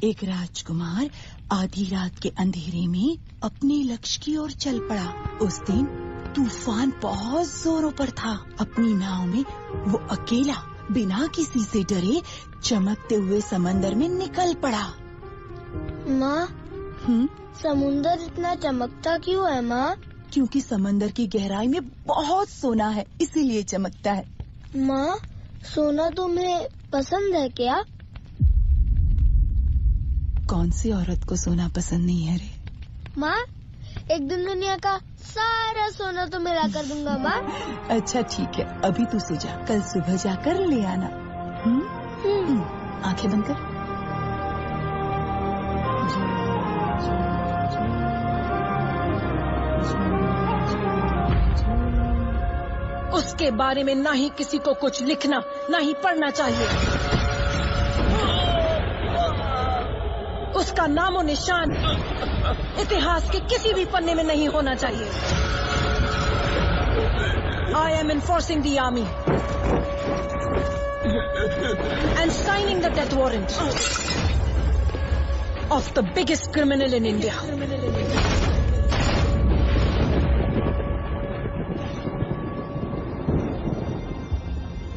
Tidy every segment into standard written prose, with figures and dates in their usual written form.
एक राजकुमार आधी रात के अंधेरे में अपने लक्ष्य की ओर चल पड़ा। उस दिन तूफान बहुत जोरों पर था। अपनी नाव में वो अकेला बिना किसी से डरे चमकते हुए समंदर में निकल पड़ा। माँ, समुंदर इतना चमकता क्यों है माँ? क्योंकि समंदर की गहराई में बहुत सोना है, इसीलिए चमकता है। माँ, सोना तुम्हें पसंद है क्या? कौन सी औरत को सोना पसंद नहीं है रे? माँ, एक दिन दुनिया का सारा सोना तुम्हें ला कर दूंगा माँ। अच्छा ठीक है, अभी तू सो जा, कल सुबह जाकर ले आना। आंखें बंद कर। उसके बारे में ना ही किसी को कुछ लिखना, ना ही पढ़ना चाहिए। उसका नामो निशान इतिहास के किसी भी पन्ने में नहीं होना चाहिए। I am enforcing the army and signing the death warrant of the biggest criminal in India.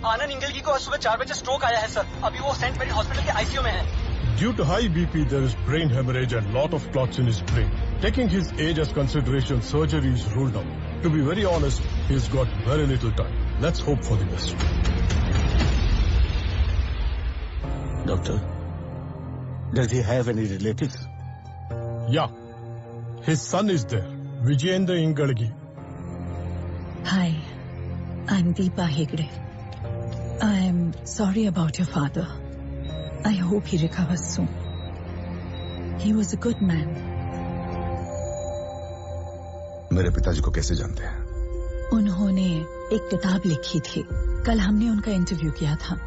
आनंद इंगलगी को आज सुबह 4 बजे स्ट्रोक आया है सर। अभी वो सेंट मेरी हॉस्पिटल के आईसीयू में है। Due to high BP, there is brain hemorrhage and lot of clots in his brain. Taking his age as consideration, surgery is ruled out. To be very honest, he's got very little time. Let's hope for the best. Doctor, does he have any relatives? Yeah, his son is there, Vijayendra Ingalgi. Hi, I'm Deepa Hegde. I'm sorry about your father. I hope he recovers soon. He was a good man. मेरे पिताजी को कैसे जानते हैं? उन्होंने एक किताब लिखी थी। कल हमने उनका इंटरव्यू किया था।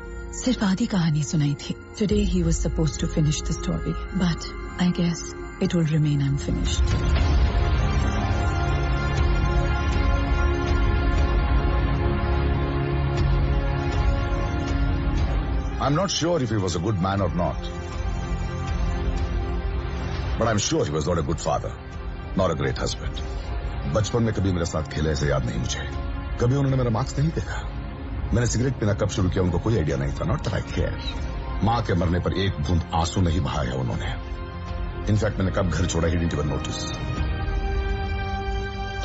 सिर्फ आधी कहानी सुनाई थी। Today he was supposed to finish the story, but I guess it will remain unfinished. I'm not sure if he was a good man or not. But I'm sure he was not a good father, nor a great husband. बचपन में कभी मेरे साथ खेले ऐसे याद नहीं मुझे। कभी उन्होंने मेरा मार्क्स नहीं देखा। मैंने सिगरेट पीना कब शुरू किया उनको कोई आइडिया नहीं था। Not that I care. माँ के मरने पर एक बूंद आंसू नहीं बहाया उन्होंने। इनफैक्ट मैंने कब घर छोड़ा ही didn't even notice.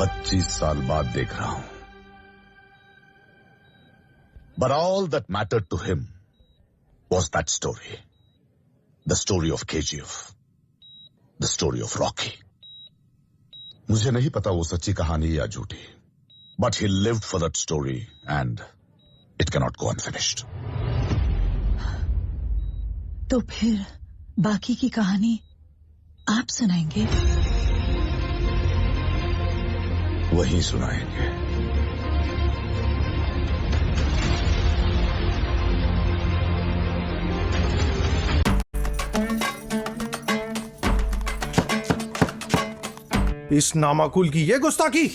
25 साल बाद देख रहा हूं। But all that mattered to him was that story. The story of KGF. The story of Rocky. मुझे नहीं पता वो सच्ची कहानी या झूठी. But he lived for that story and it cannot go unfinished. तो फिर बाकी की कहानी आप सुनाएंगे? वही सुनाएंगे। इस नामाकुल की ये गुस्ताखी!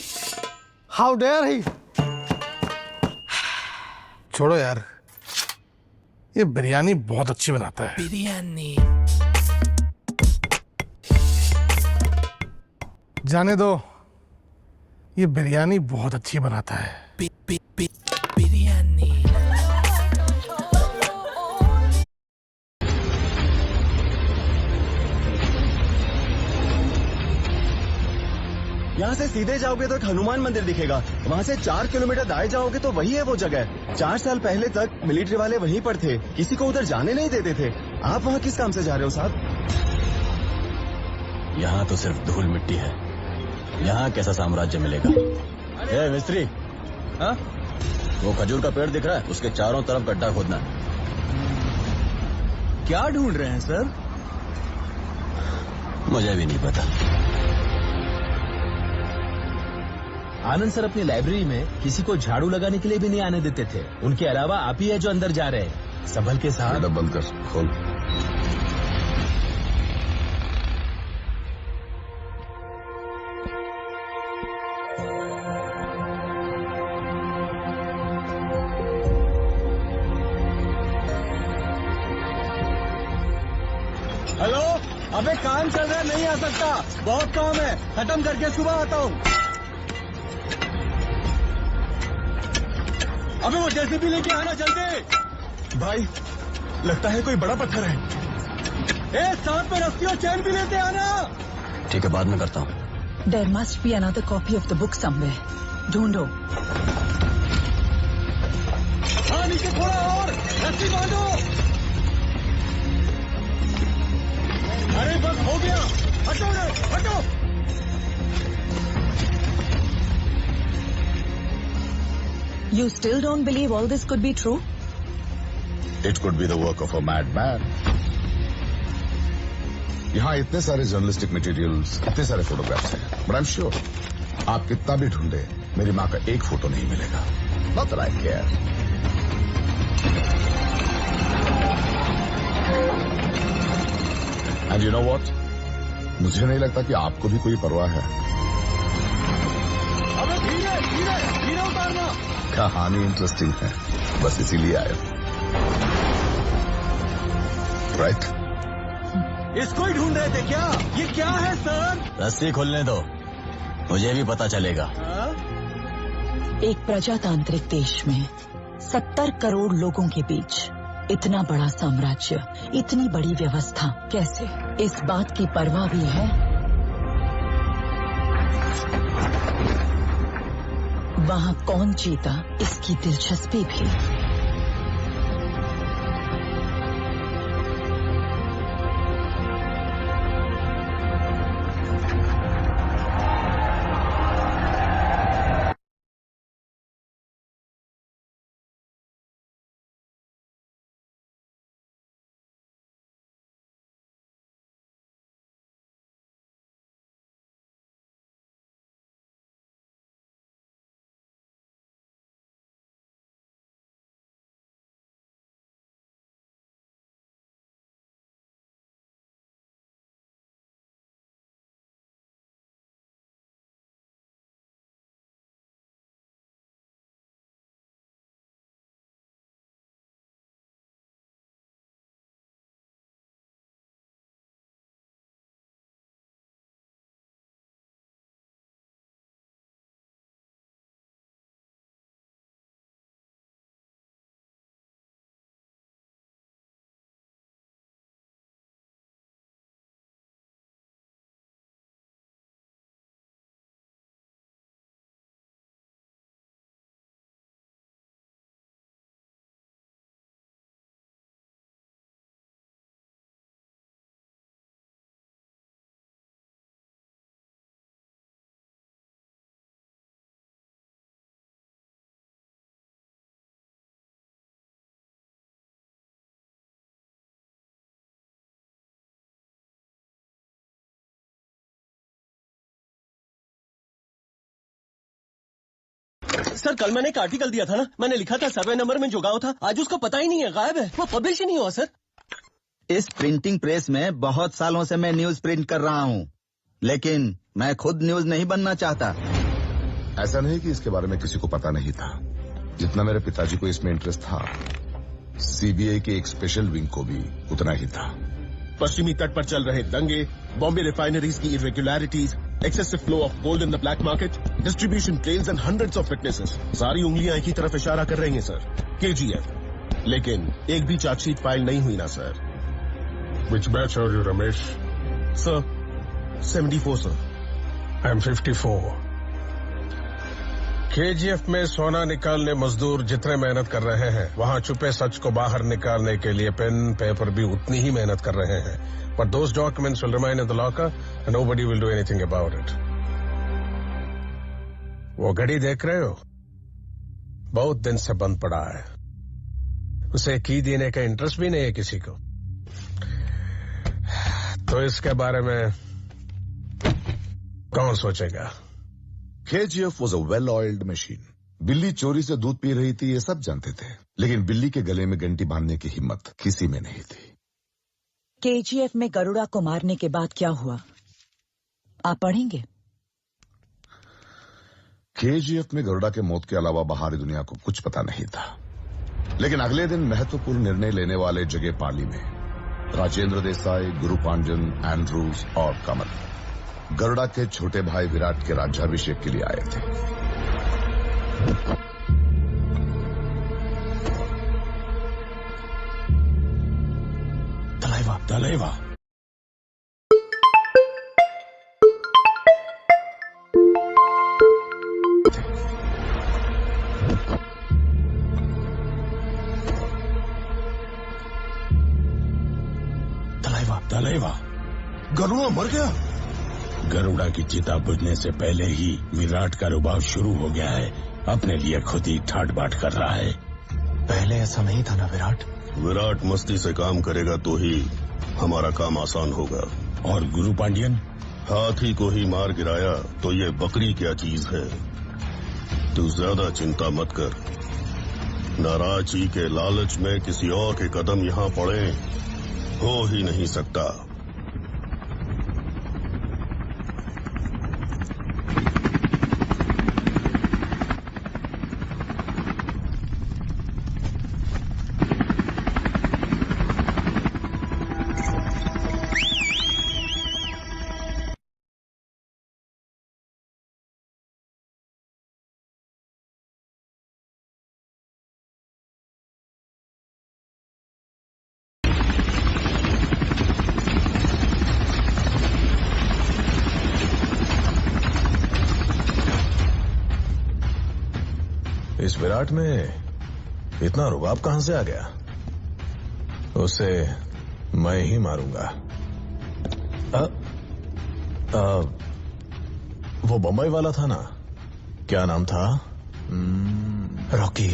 How dare he! छोड़ो यार, ये बिरयानी बहुत अच्छी बनाता है। बिरयानी जाने दो, ये बिरयानी बहुत अच्छी बनाता है। बिरयानी यहाँ से सीधे जाओगे तो एक हनुमान मंदिर दिखेगा। वहाँ से 4 किलोमीटर दाएं जाओगे तो वही है वो जगह। 4 साल पहले तक मिलिट्री वाले वहीं पर थे, किसी को उधर जाने नहीं देते थे। आप वहाँ किस काम से जा रहे हो साहब? यहाँ तो सिर्फ धूल मिट्टी है, यहाँ कैसा साम्राज्य मिलेगा? ए मिस्त्री, हाँ? वो खजूर का पेड़ दिख रहा है, उसके चारों तरफ गड्ढा खोदना। क्या ढूंढ रहे हैं सर? मुझे भी नहीं पता। आनंद सर अपनी लाइब्रेरी में किसी को झाड़ू लगाने के लिए भी नहीं आने देते थे। उनके अलावा आप ही है जो अंदर जा रहे हैं। संभल के साथ। बंद कर, खोल। हेलो, अबे काम चल रहा है, नहीं आ सकता, बहुत काम है, खत्म करके सुबह आता हूँ। अबे वो जेसीबी लेके आना जल्दी। भाई, लगता है कोई बड़ा पत्थर है। ए, साथ में रस्सी और चैन भी लेते आना। ठीक है, बाद में करता हूँ। There must be another copy of the book somewhere. ढूंढो। हाँ, नीचे थोड़ा और, रस्सी बांधो। अरे बस हो गया, हटो रे, हटो। You still don't believe all this could be true? It could be the work of a madman. यहाँ इतने सारे जर्नलिस्टिक मटेरियल्स, इतने सारे फोटोग्राफ्स हैं, बट आई एम श्योर आप कितना भी ढूंढे मेरी माँ का एक फोटो नहीं मिलेगा। Not that I care. And you know what? मुझे नहीं लगता कि आपको भी कोई परवाह है। अबे धीरे धीरे धीरे उतारना। कहानी इंटरेस्टिंग है, बस इसीलिए आया। राइट? इसको ही ढूंढ रहे थे क्या? ये क्या है सर? रस्सी खोलने दो, मुझे भी पता चलेगा। एक प्रजातांत्रिक देश में 70 करोड़ लोगों के बीच इतना बड़ा साम्राज्य, इतनी बड़ी व्यवस्था कैसे? इस बात की परवाह भी है? वहाँ कौन जीता, इसकी दिलचस्पी भी। सर, कल मैंने एक आर्टिकल दिया था ना, मैंने लिखा था 7 नंबर में जो गाँव था, आज उसका पता ही नहीं है, गायब है, वो पब्लिश ही नहीं हुआ सर। इस प्रिंटिंग प्रेस में बहुत सालों से मैं न्यूज प्रिंट कर रहा हूँ, लेकिन मैं खुद न्यूज नहीं बनना चाहता। ऐसा नहीं कि इसके बारे में किसी को पता नहीं था, जितना मेरे पिताजी को इसमें इंटरेस्ट था, सीबीआई के एक स्पेशल विंग को भी उतना ही था। पश्चिमी तट पर चल रहे दंगे, बॉम्बे रिफाइनरीज की irregularities, excessive flow of gold in the black market, distribution trails and hundreds of witnesses. सारी उंगलियां एक ही तरफ इशारा कर रही हैं सर, KGF। लेकिन एक भी चार्जशीट फाइल नहीं हुई ना sir. Which batch are you, Ramesh? Sir, 74 sir. I'm 54. KGF में सोना निकालने मजदूर जितने मेहनत कर रहे हैं, वहाँ छुपे सच को बाहर निकालने के लिए पेन पेपर भी उतनी ही मेहनत कर रहे हैं। But those documents will remain in the locker and nobody will do anything about it. वो घड़ी देख रहे हो? बहुत दिन से बंद पड़ा है। उसे की देने का इंटरेस्ट भी नहीं है किसी को। तो इसके बारे में कौन सोचेगा? KGF was a well-oiled machine. बिल्ली चोरी से दूध पी रही थी, ये सब जानते थे, लेकिन बिल्ली के गले में घंटी बांधने की हिम्मत किसी में नहीं थी। KGF में गरुड़ा को मारने के बाद क्या हुआ, आप पढ़ेंगे? KGF में गरुड़ा के मौत के अलावा बाहरी दुनिया को कुछ पता नहीं था, लेकिन अगले दिन महत्वपूर्ण निर्णय लेने वाले जगह पाली में राजेंद्र देसाई, गुरु पांड्यन, एंड्रूज और कमल गरुड़ा के छोटे भाई विराट के राज्याभिषेक के लिए आए थे। तलैवा तलैवा तलैवा गरुड़ा मर गया। गरुड़ा की चिता बुझने से पहले ही विराट का रुबाब शुरू हो गया है। अपने लिए खुद ही ठाट बाट कर रहा है। पहले ऐसा नहीं था ना विराट? विराट मस्ती से काम करेगा तो ही हमारा काम आसान होगा। और गुरु पांड्यन? हाथी को ही मार गिराया तो ये बकरी क्या चीज है। तू ज्यादा चिंता मत कर। नाराजी के लालच में किसी और के कदम यहाँ पड़े हो ही नहीं सकता। इस विराट में इतना रुबाब कहां से आ गया? उसे मैं ही मारूंगा। वो बम्बई वाला था ना, क्या नाम था? रॉकी।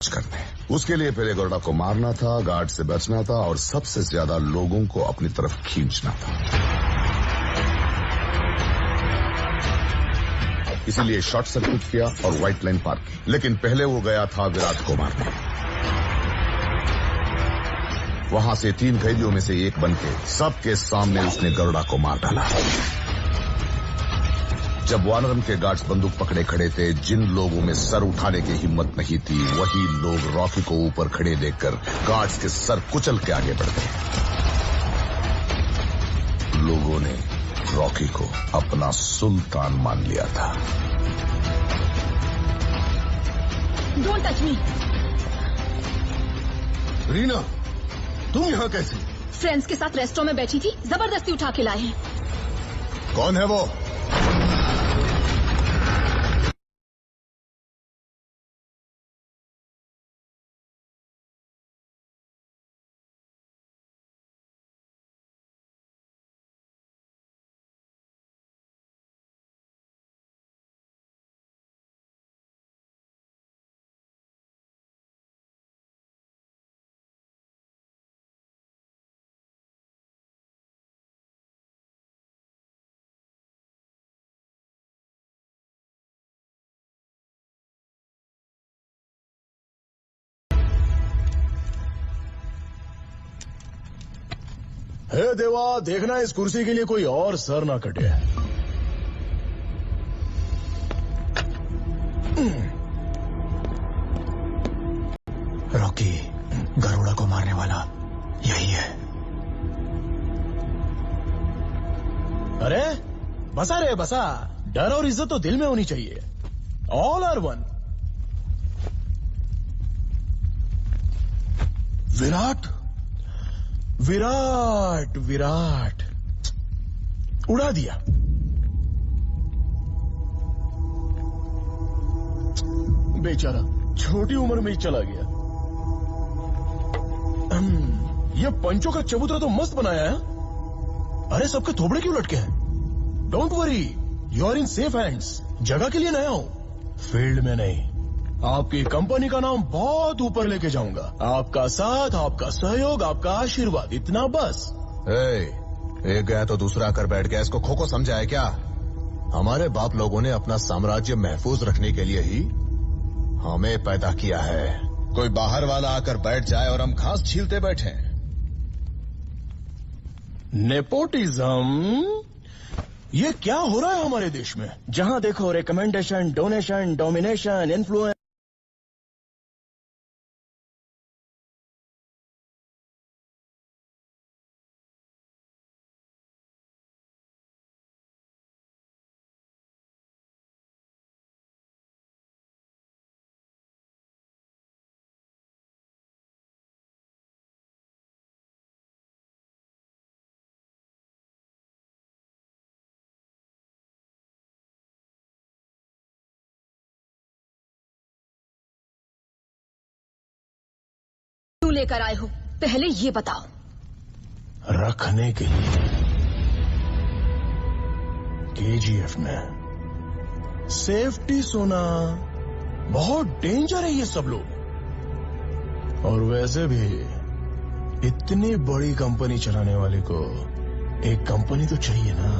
करने उसके लिए पहले गरुड़ा को मारना था, गार्ड से बचना था और सबसे ज्यादा लोगों को अपनी तरफ खींचना था। इसीलिए शॉर्ट सर्किट किया और व्हाइट लाइन पार की। लेकिन पहले वो गया था विराट को मारने। वहां से 3 कैदियों में से एक बनके सबके सामने उसने गरुड़ा को मार डाला। जब वानरम के गार्ड्स बंदूक पकड़े खड़े थे, जिन लोगों में सर उठाने की हिम्मत नहीं थी, वही लोग रॉकी को ऊपर खड़े देखकर गार्ड्स के सर कुचल के आगे बढ़ गए। लोगों ने रॉकी को अपना सुल्तान मान लिया था। Don't touch me. रीना, तुम यहाँ कैसे? फ्रेंड्स के साथ रेस्टोरेंट में बैठी थी, जबरदस्ती उठा के लाए हैं। कौन है वो? हे देवा, देखना इस कुर्सी के लिए कोई और सर ना कटे। रॉकी, गरुड़ा को मारने वाला यही है। अरे बसा रे बसा, डर और इज्जत तो दिल में होनी चाहिए। All are one. Virat Virat Virat उड़ा दिया। बेचारा छोटी उम्र में ही चला गया। ये पंचों का चबूतरा तो मस्त बनाया है। अरे सबके थोबड़े क्यों लटके हैं? Don't worry, you are in safe hands. जगह के लिए नया हूँ, फील्ड में नहीं। आपकी कंपनी का नाम बहुत ऊपर लेके जाऊंगा। आपका साथ, आपका सहयोग, आपका आशीर्वाद, इतना बस। एक गया तो दूसरा आकर बैठ गया, इसको खो समझा है क्या? हमारे बाप लोगों ने अपना साम्राज्य महफूज रखने के लिए ही हमें पैदा किया है। कोई बाहर वाला आकर बैठ जाए और हम घास छीलते बैठे। नेपोटिज्म, ये क्या हो रहा है हमारे देश में? जहां देखो रिकमेंडेशन, डोनेशन, डोमिनेशन, इन्फ्लुएंस। लेकर आए हो, पहले ये बताओ। रखने के लिए केजीएफ में सेफ्टी सोना बहुत डेंजर है ये सब लोग। और वैसे भी इतनी बड़ी कंपनी चलाने वाले को एक कंपनी तो चाहिए ना।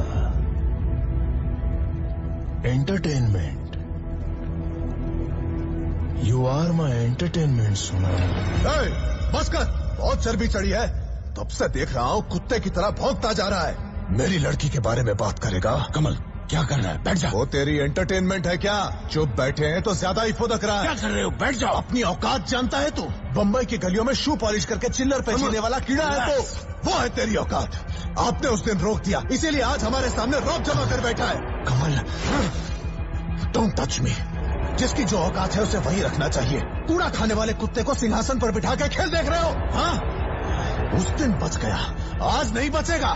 Entertainment, you are my entertainment सोना। बस कर, बहुत चर्बी चढ़ी है। तब से देख रहा हूँ कुत्ते की तरह भौंकता जा रहा है। मेरी लड़की के बारे में बात करेगा? कमल, क्या कर रहा है? बैठ जा। वो तेरी एंटरटेनमेंट है क्या? चुप बैठे हैं तो ज्यादा ही फुदक रहा है। क्या कर रहे हो? बैठ जाओ। अपनी औकात जानता है तू? बम्बई की गलियों में शू पॉलिश करके चिल्लर पे जीने वाला कीड़ा है तो वो है तेरी औकात। आपने उस दिन रोक दिया, इसीलिए आज हमारे सामने रौब जमा कर बैठा है। कमल, डोंट टच मी। जिसकी जो औकात है उसे वही रखना चाहिए। कूड़ा खाने वाले कुत्ते को सिंहासन पर बिठा के खेल देख रहे हो? हाँ, उस दिन बच गया, आज नहीं बचेगा।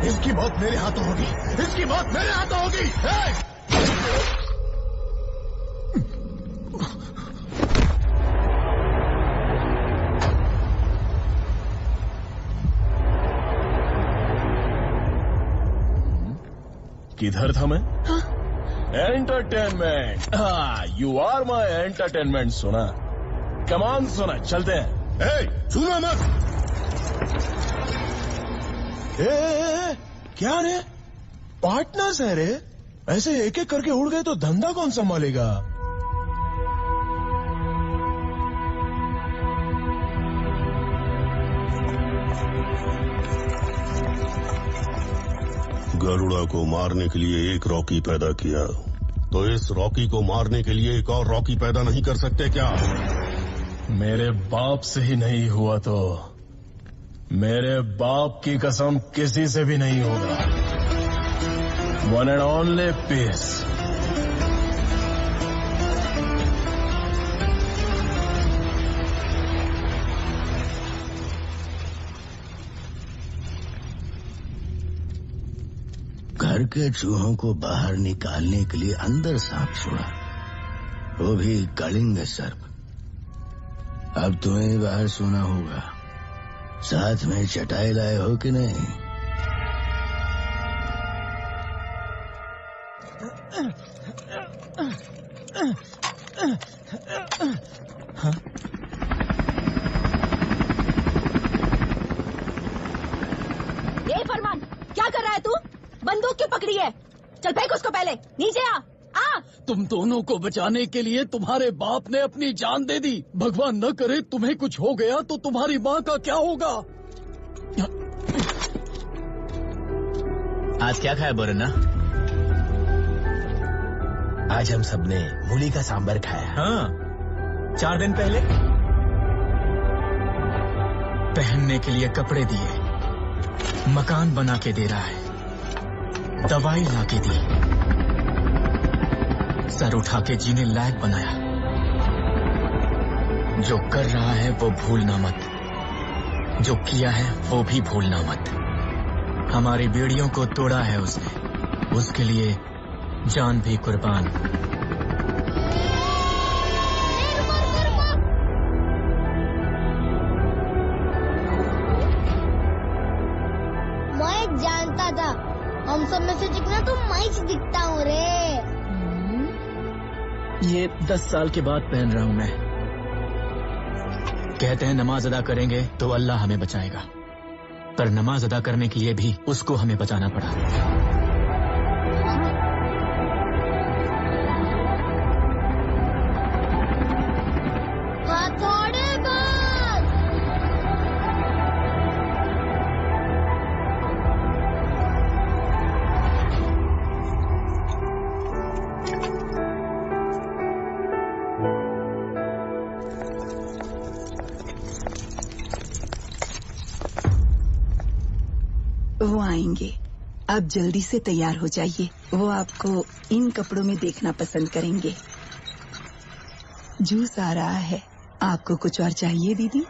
इसकी मौत मेरे हाथों होगी, इसकी मौत मेरे हाथों होगी। किधर था मैं? हाँ? Entertainment, you are my entertainment सोना। कमान सोना, चलते हैं। छूना मत। क्या रे, पार्टनर्स है रे? ऐसे एक एक करके उड़ गए तो धंधा कौन संभालेगा? गरुड़ा को मारने के लिए एक रॉकी पैदा किया, तो इस रॉकी को मारने के लिए एक और रॉकी पैदा नहीं कर सकते क्या? मेरे बाप से ही नहीं हुआ तो मेरे बाप की कसम किसी से भी नहीं होगा। One and only piece. घर के चूहों को बाहर निकालने के लिए अंदर सांप छोड़ा, वो भी कलिंग सर्प। अब तुम्हें बाहर सोना होगा। साथ में चटाई लाए हो कि नहीं? हाँ? ये फरमान, क्या कर रहा है तू? बंदूक क्यों पकड़ी है? चल फेंक उसको, पहले नीचे आ। तुम दोनों को बचाने के लिए तुम्हारे बाप ने अपनी जान दे दी। भगवान न करे तुम्हें कुछ हो गया तो तुम्हारी माँ का क्या होगा? आज क्या खाया बोरन्ना? आज हम सबने मूली का सांबर खाया। हाँ, 4 दिन पहले पहनने के लिए कपड़े दिए, मकान बना के दे रहा है, दवाई लाके दी, सर उठा के जीने लायक बनाया। जो कर रहा है वो भूलना मत, जो किया है वो भी भूलना मत। हमारी बेड़ियों को तोड़ा है उसने, उसके लिए जान भी कुर्बान। मैं जानता था। हम सब में से चिकना तो मैं दिखता हूँ रे। ये 10 साल के बाद पहन रहा हूँ मैं। कहते हैं नमाज अदा करेंगे तो अल्लाह हमें बचाएगा, पर नमाज अदा करने के लिए भी उसको हमें बचाना पड़ा। हथौड़े बाज। वो आएंगे, आप जल्दी से तैयार हो जाइए। वो आपको इन कपड़ों में देखना पसंद करेंगे। जूस आ रहा है। आपको कुछ और चाहिए दीदी?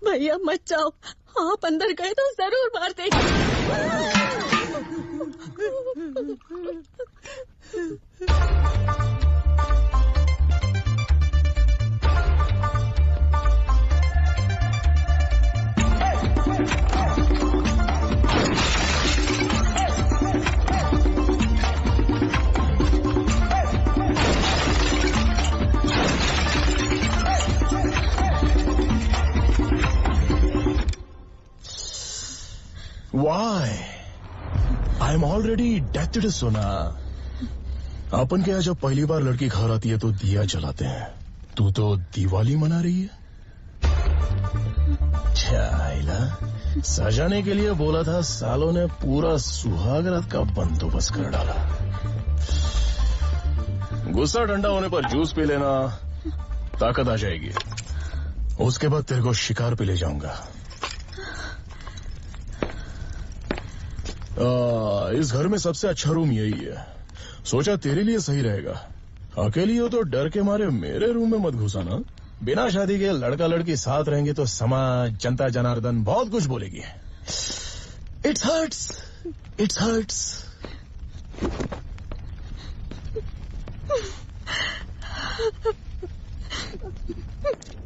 भैया मत जाओ, आप अंदर गए तो जरूर मार देंगे। Why? I'm already dead, सोना। अपन के यहाँ जब पहली बार लड़की घर आती है तो दिया जलाते हैं। तू तो दिवाली मना रही है। चाइला, सजाने के लिए बोला था, सालों ने पूरा सुहागरात का बंदोबस्त कर डाला। गुस्सा ठंडा होने पर जूस पी लेना, ताकत आ जाएगी। उसके बाद तेरे को शिकार पे ले जाऊंगा। इस घर में सबसे अच्छा रूम यही है। सोचा तेरे लिए सही रहेगा। अकेली हो तो डर के मारे मेरे रूम में मत घुसाना। बिना शादी के लड़का लड़की साथ रहेंगे तो समाज, जनता जनार्दन बहुत कुछ बोलेगी। It's hurts, it's hurts.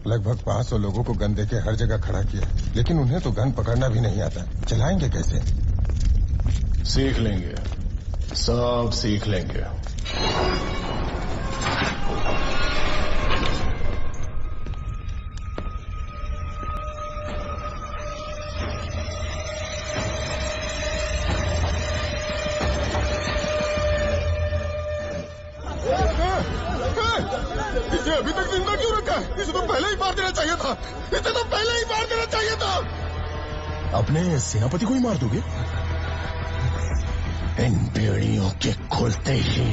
लगभग 500 लोगों को गन देके हर जगह खड़ा किया, लेकिन उन्हें तो गन पकड़ना भी नहीं आता। चलाएंगे कैसे? सीख लेंगे, सब सीख लेंगे। इसे अभी तक जिंदा क्यों रखा है? इसे तो पहले ही मार देना चाहिए था। इसे तो पहले ही मार देना चाहिए था। अपने सेनापति को ही मार दोगे? इन बेड़ियों के खुलते ही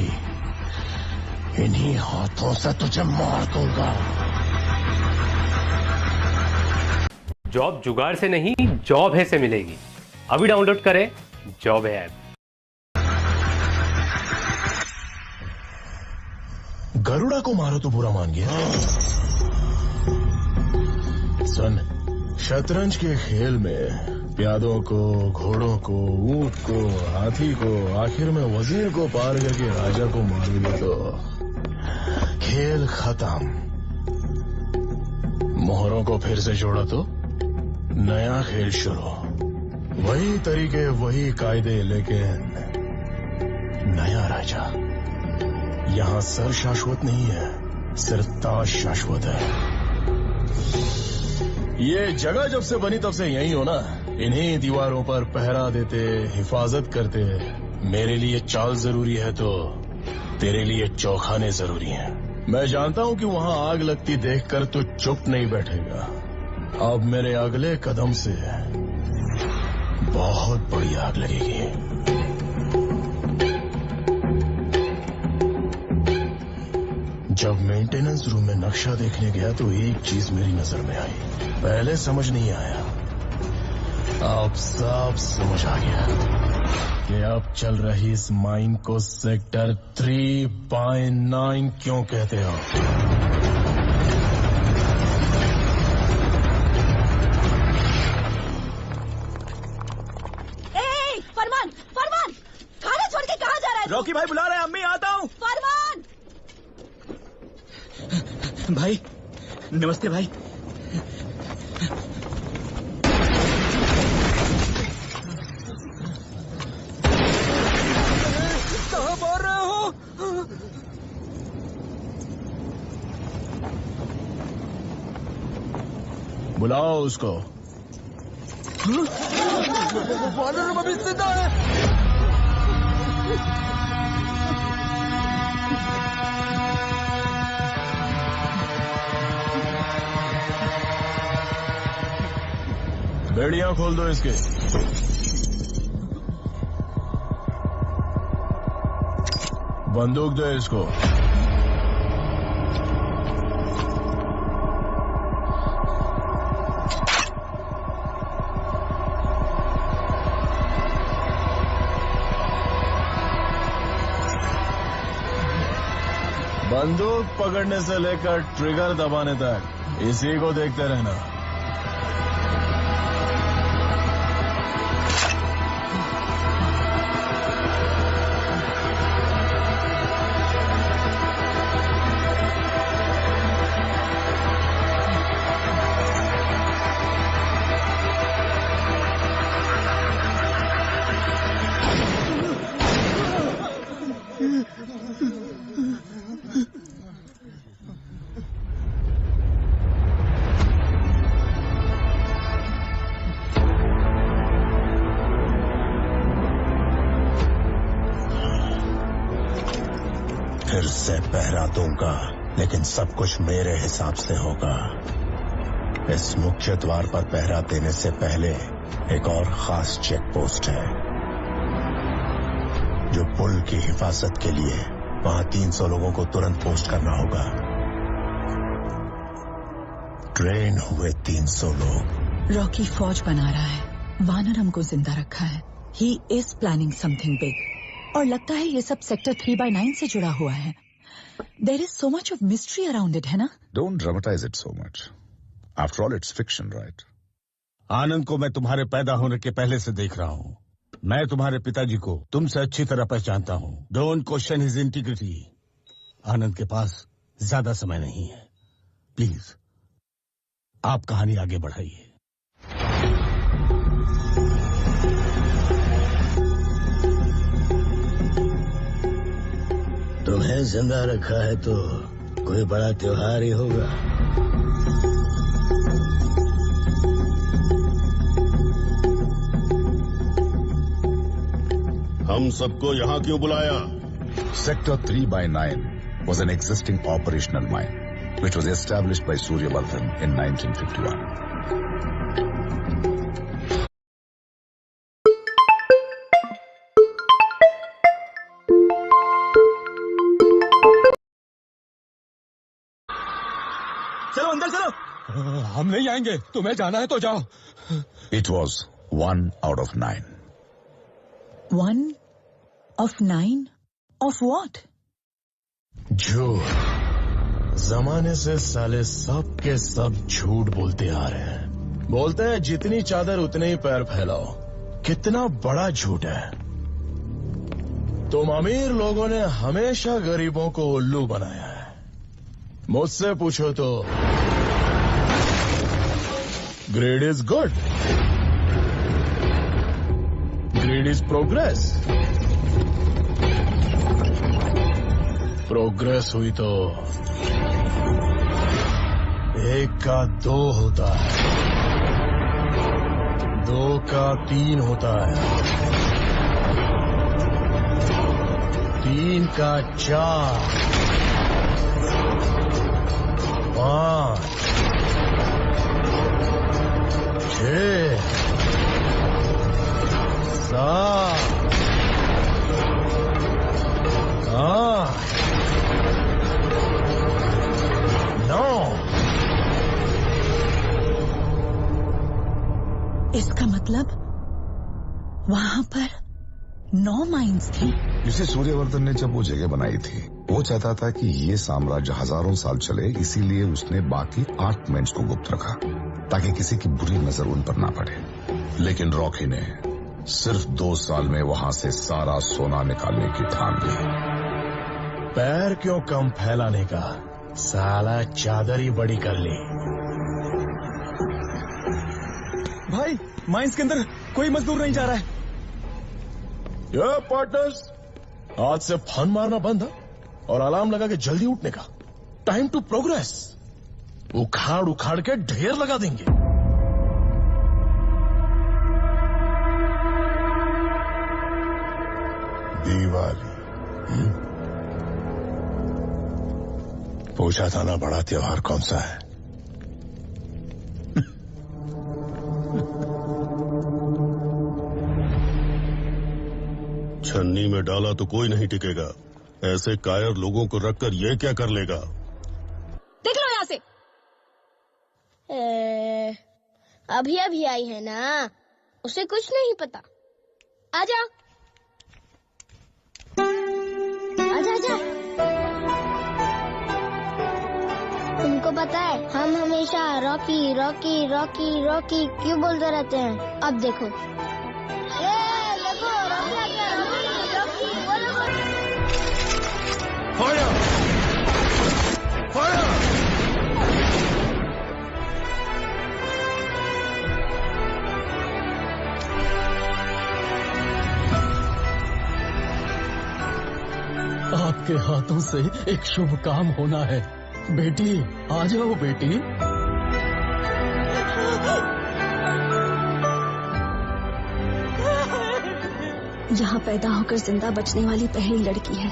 इन्हीं हाथों से तुझे मार दूंगा। जॉब जुगाड़ से नहीं, जॉब है से मिलेगी। अभी डाउनलोड करें जॉब है ऐप। गरुड़ा को मारो तो बुरा मान गया। सुन, शतरंज के खेल में प्यादों को, घोड़ों को, ऊंट को, हाथी को, आखिर में वजीर को पार करके राजा को मारोगे तो खेल खत्म। मोहरों को फिर से जोड़ा तो नया खेल शुरू। वही तरीके, वही कायदे, लेकिन नया राजा। यहाँ सर शाश्वत नहीं है, सिर्फ ताज शाश्वत है। ये जगह जब से बनी तब से यही हो ना। इन्हीं दीवारों पर पहरा देते, हिफाजत करते। मेरे लिए चाल जरूरी है तो तेरे लिए चौखाने जरूरी हैं। मैं जानता हूं कि वहां आग लगती देखकर तू चुप नहीं बैठेगा। अब मेरे अगले कदम से बहुत बड़ी आग लगेगी। जब मेंटेनेंस रूम में नक्शा देखने गया तो एक चीज मेरी नजर में आई। पहले समझ नहीं आया, अब सब समझ आ गया कि अब चल रही इस माइन को सेक्टर 3/9 क्यों कहते हो। रॉकी भाई बुला रहे हैं, अम्मी आता हूँ। फरमान! भाई नमस्ते भाई। कहाँ मार रहे हो? बुलाओ उसको। वानर अभी जिंदा है। बेड़ियां खोल दो इसके। बंदूक दो इसको। बंदूक पकड़ने से लेकर ट्रिगर दबाने तक इसी को देखते रहना। फिर से पहरा दूंगा, लेकिन सब कुछ मेरे हिसाब से होगा। इस मुख्य द्वार पर पहरा देने से पहले एक और खास चेक पोस्ट है, जो पुल की हिफाजत के लिए वहां 300 लोगों को तुरंत पोस्ट करना होगा। ट्रेन हुए 300 लोग। रॉकी फौज बना रहा है, वानरम को जिंदा रखा है। He is planning something big, और लगता है ये सब सेक्टर 3/9 से जुड़ा हुआ है। There is so much of mystery around it, है ना? Don't dramatize it so much. After all it's fiction, right? Anand को मैं तुम्हारे पैदा होने के पहले से देख रहा हूँ। मैं तुम्हारे पिताजी को तुमसे अच्छी तरह पहचानता हूँ। Don't question his integrity. Anand के पास ज्यादा समय नहीं है। प्लीज आप कहानी आगे बढ़ाइए। तुम्हें जिंदा रखा है तो कोई बड़ा त्योहार ही होगा। हम सबको यहाँ क्यों बुलाया? Sector 3/9 was an existing operational mine, which was established by Suryavardhan in 1951. चलो अंदर चलो। हम नहीं आएंगे, तुम्हें जाना है तो जाओ। It was 1 out of 9. 1 of 9 of what? झूठ। जमाने से साले सब के सब झूठ बोलते आ रहे हैं। बोलते हैं जितनी चादर उतने ही पैर फैलाओ। कितना बड़ा झूठ है। तुम अमीर लोगों ने हमेशा गरीबों को उल्लू बनाया है। मुझसे पूछो तो grade is good, grade is progress. Progress हुई तो 1 का 2 होता है, 2 का 3 होता है, 3 का 4, 5, 6, 7, 8, 9। इसका मतलब वहाँ पर 9 माइंस थी। जिसे सूर्यवर्धन ने जब वो जगह बनाई थी, वो चाहता था कि ये साम्राज्य हजारों साल चले, इसीलिए उसने बाकी 8 माइंस को गुप्त रखा ताकि किसी की बुरी नजर उन पर ना पड़े। लेकिन रॉकी ने सिर्फ 2 साल में वहां से सारा सोना निकालने की ठान ली। पैर क्यों कम फैलाने का, साला चादर ही बड़ी कर ली। भाई माइंस के अंदर कोई मजदूर नहीं जा रहा है। ये पार्टनर्स, आज से फन मारना बंद है और अलार्म लगा के जल्दी उठने का। Time to progress. उखाड़ उखाड़ के ढेर लगा देंगे। दिवाली। पूछा था ना बड़ा त्योहार कौन सा है? छन्नी में डाला तो कोई नहीं टिकेगा। ऐसे कायर लोगों को रखकर ये क्या कर लेगा? देख लो यहाँ से। अभी अभी आई है ना, उसे कुछ नहीं पता। आजा आजा आजा। तुमको पता है हम हमेशा रॉकी रॉकी रॉकी रॉकी क्यों बोलते रहते हैं? अब देखो, देखो रॉकी आ गया, रॉकी रॉकी बोलो फायर फायर। आपके हाथों से एक शुभ काम होना है। बेटी आ जाओ बेटी। यहाँ पैदा होकर जिंदा बचने वाली पहली लड़की है।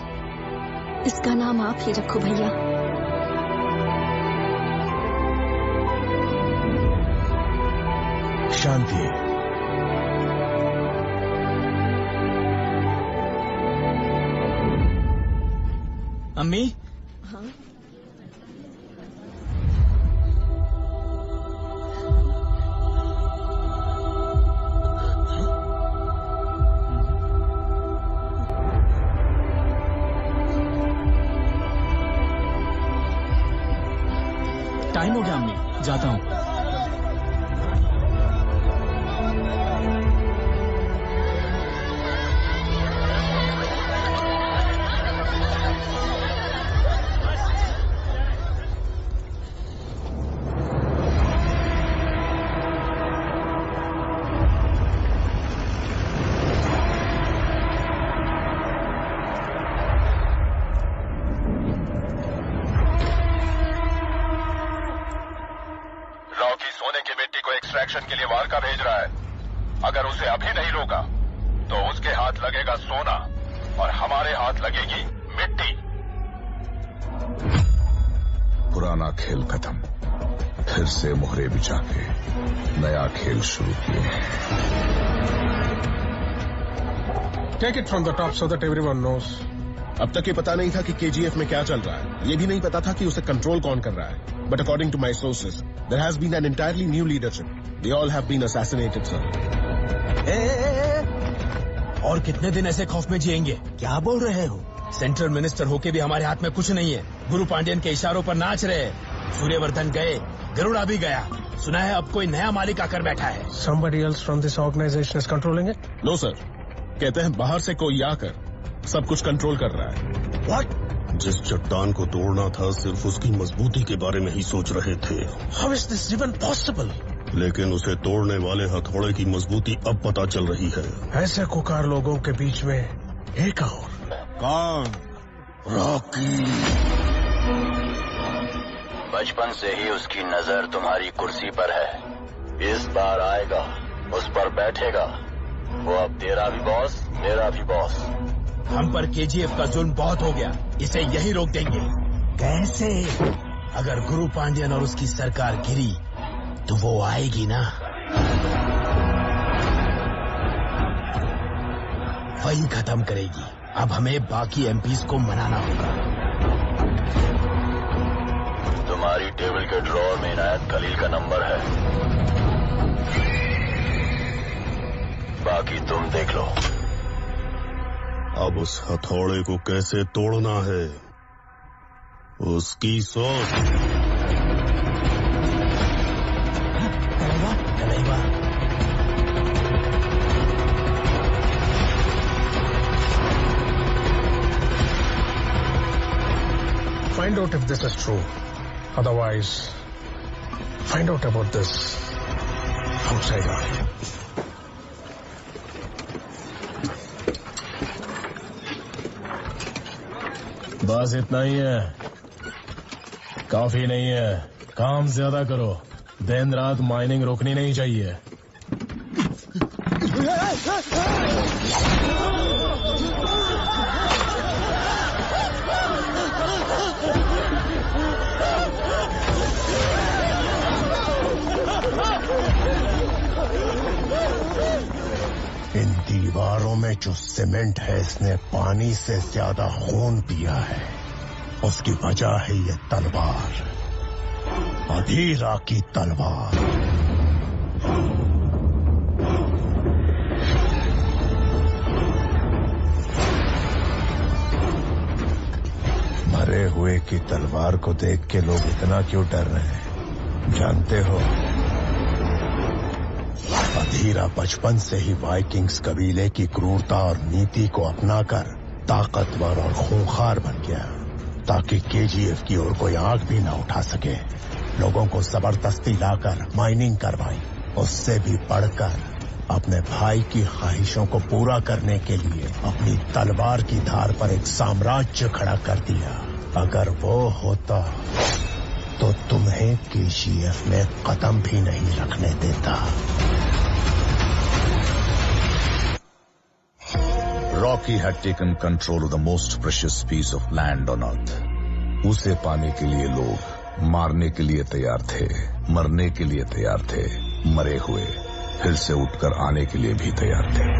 इसका नाम आप ही रखो भैया। शांति। अम्मी। हाँ? टाइम हो गया अम्मी, जाता हूँ। एक्सट्रैक्शन के लिए वार्का भेज रहा है। अगर उसे अभी नहीं रोका तो उसके हाथ लगेगा सोना और हमारे हाथ लगेगी मिट्टी। पुराना खेल खत्म, फिर से मोहरे बिछा के नया खेल शुरू किए। Take it from the top so that everyone knows. अब तक ये पता नहीं था कि केजीएफ में क्या चल रहा है। ये भी नहीं पता था कि उसे कंट्रोल कौन कर रहा है। But according to my sources, there has been an entirely new leadership. They all have been assassinated, sir. और कितने दिन ऐसे खौफ में जिएंगे? क्या बोल रहे हो? सेंट्रल मिनिस्टर होके भी हमारे हाथ में कुछ नहीं है। गुरु पांड्यन के इशारों पर नाच रहे। सूर्यवर्धन गए, गरुड़ा भी गया। सुना है अब कोई नया मालिक आकर बैठा है। Somebody else from this organization is controlling it? No, sir. कहते हैं बाहर से कोई आकर सब कुछ कंट्रोल कर रहा है। What? जिस चट्टान को तोड़ना था सिर्फ उसकी मजबूती के बारे में ही सोच रहे थे। How is this even possible? लेकिन उसे तोड़ने वाले हथौड़े की मजबूती अब पता चल रही है। ऐसे कुकार लोगों के बीच में एक और। कौन? रॉकी। बचपन से ही उसकी नजर तुम्हारी कुर्सी पर है। इस बार आएगा, उस पर बैठेगा। वो अब तेरा भी बॉस, मेरा भी बॉस। हम पर केजीएफ का जुल्म बहुत हो गया, इसे यही रोक देंगे। कैसे? अगर गुरु पांड्यन और उसकी सरकार गिरी तो वो आएगी ना, वही खत्म करेगी। अब हमें बाकी एमपीज को मनाना होगा। तुम्हारी टेबल के ड्रॉर में इनायत खलील का नंबर है, बाकी तुम देख लो। अब उस हथौड़े को कैसे तोड़ना है, उसकी सोच। कलेवा, कलेवा। Find out if this is true. Otherwise, find out about this outsider. बस इतना ही है, काफी नहीं है। काम ज्यादा करो, दिन रात माइनिंग रोकनी नहीं चाहिए। इन दीवारों में जो सीमेंट है, इसने पानी से ज्यादा खून पिया है। उसकी वजह है ये तलवार, अधीरा की तलवार। मरे हुए की तलवार को देख के लोग इतना क्यों डर रहे हैं, जानते हो? अधीरा बचपन से ही वाइकिंग्स कबीले की क्रूरता और नीति को अपनाकर ताकतवर और खूंखार बन गया, ताकि केजीएफ की ओर कोई आंख भी न उठा सके। लोगों को जबरदस्ती लाकर माइनिंग करवाई। उससे भी बढ़कर अपने भाई की ख्वाहिशों को पूरा करने के लिए अपनी तलवार की धार पर एक साम्राज्य खड़ा कर दिया। अगर वो होता तो तुम्हें केजीएफ में कदम भी नहीं रखने देता। Rocky had taken control of the most precious piece of land on earth. उसे पाने के लिए लोग मारने के लिए तैयार थे, मरने के लिए तैयार थे, मरे हुए फिर से उठकर आने के लिए भी तैयार थे।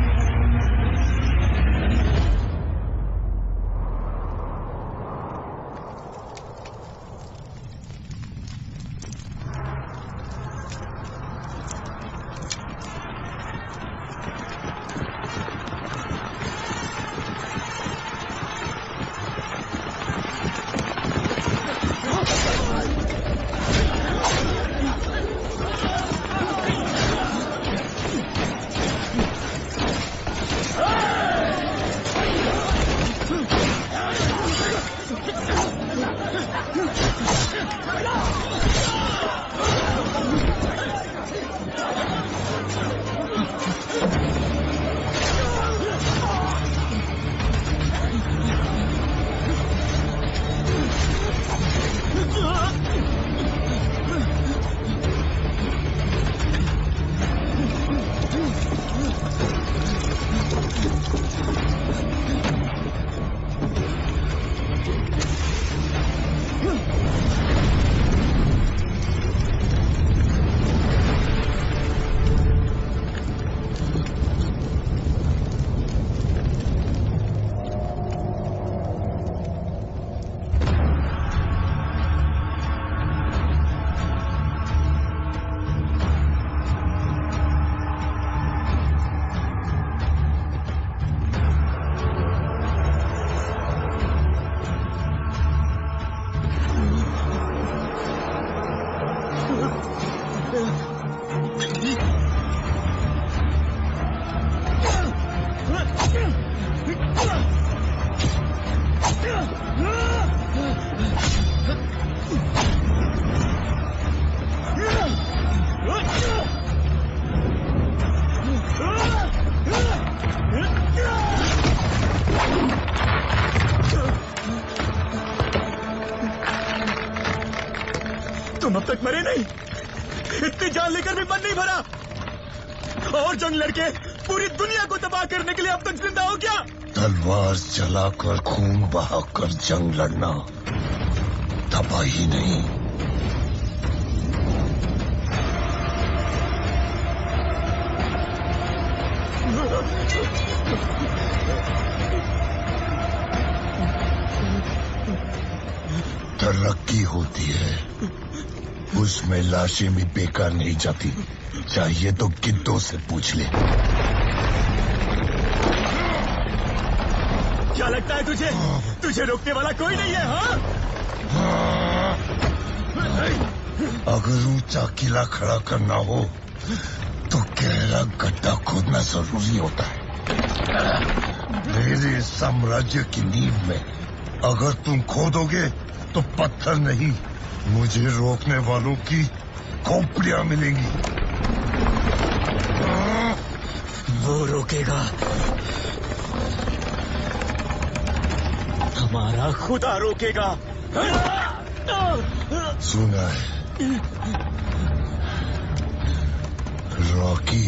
तुम अब तक मरे नहीं, इतनी जान लेकर भी मन नहीं भरा, और जंग लड़के पूरी दुनिया को तबाह करने के लिए अब तक जिंदा हो क्या? तलवार चलाकर खून बहाकर जंग लड़ना तबाही नहीं, तरक्की होती है। उसमें लाशें भी बेकार नहीं जाती, चाहिए तो गिद्धों से पूछ ले। क्या लगता है तुझे, तुझे रोकने वाला कोई नहीं है? हाँ, अगर ऊंचा किला खड़ा करना हो तो गहरा गड्ढा खोदना जरूरी होता है। मेरे साम्राज्य की नींव में अगर तुम खोदोगे तो पत्थर नहीं, मुझे रोकने वालों की खोपड़ियां मिलेंगी। वो रोकेगा, हमारा खुदा रोकेगा। सुना है रॉकी,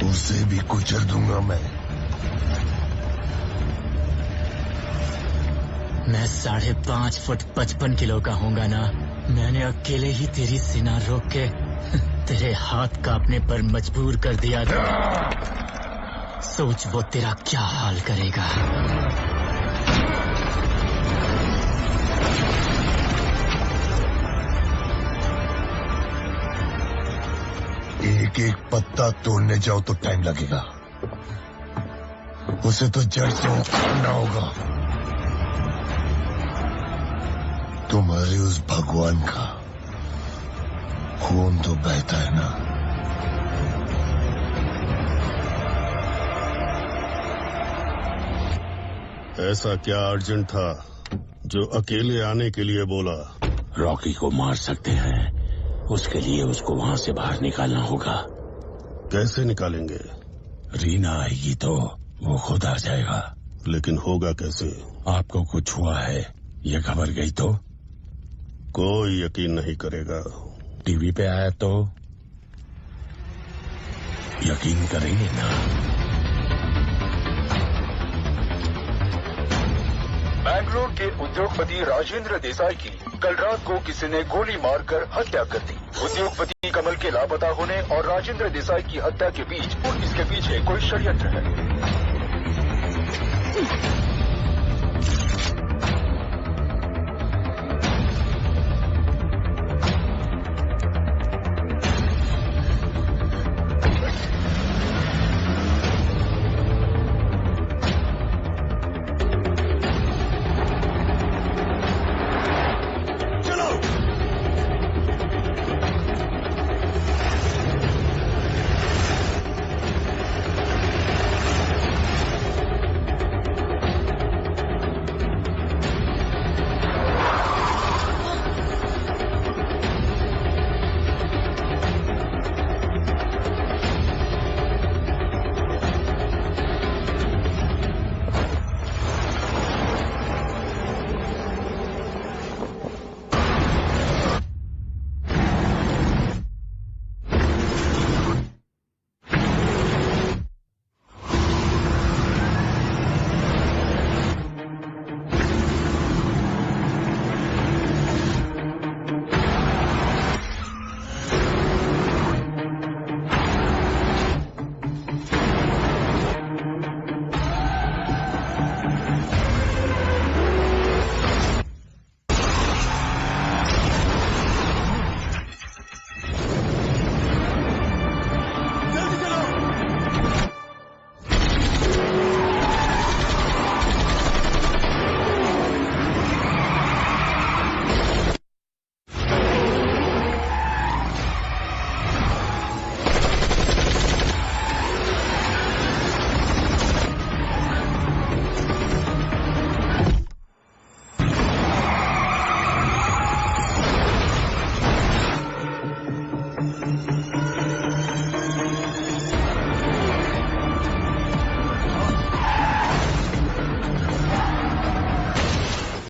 उसे भी कुचल दूंगा मैं। 5.5 फुट 55 किलो का होऊंगा ना। मैंने अकेले ही तेरी सीना रोक के तेरे हाथ कांपने पर मजबूर कर दिया था। सोच वो तेरा क्या हाल करेगा। एक एक पत्ता तोड़ने जाओ तो टाइम लगेगा, उसे तो जड़ से उखाड़ना होगा। तुम्हारे उस भगवान का खून तो बहता है ना। ऐसा क्या अर्जेंट था जो अकेले आने के लिए बोला? रॉकी को मार सकते हैं, उसके लिए उसको वहां से बाहर निकालना होगा। कैसे निकालेंगे? रीना आएगी तो वो खुद आ जाएगा। लेकिन होगा कैसे? आपको कुछ हुआ है ये खबर गई तो कोई यकीन नहीं करेगा। टीवी पे आया तो यकीन करेंगे ना। बैंगलोर के उद्योगपति राजेंद्र देसाई की कल रात को किसी ने गोली मारकर हत्या कर दी। उद्योगपति कमल के लापता होने और राजेंद्र देसाई की हत्या के बीच और इसके पीछे कोई षड्यंत्र है।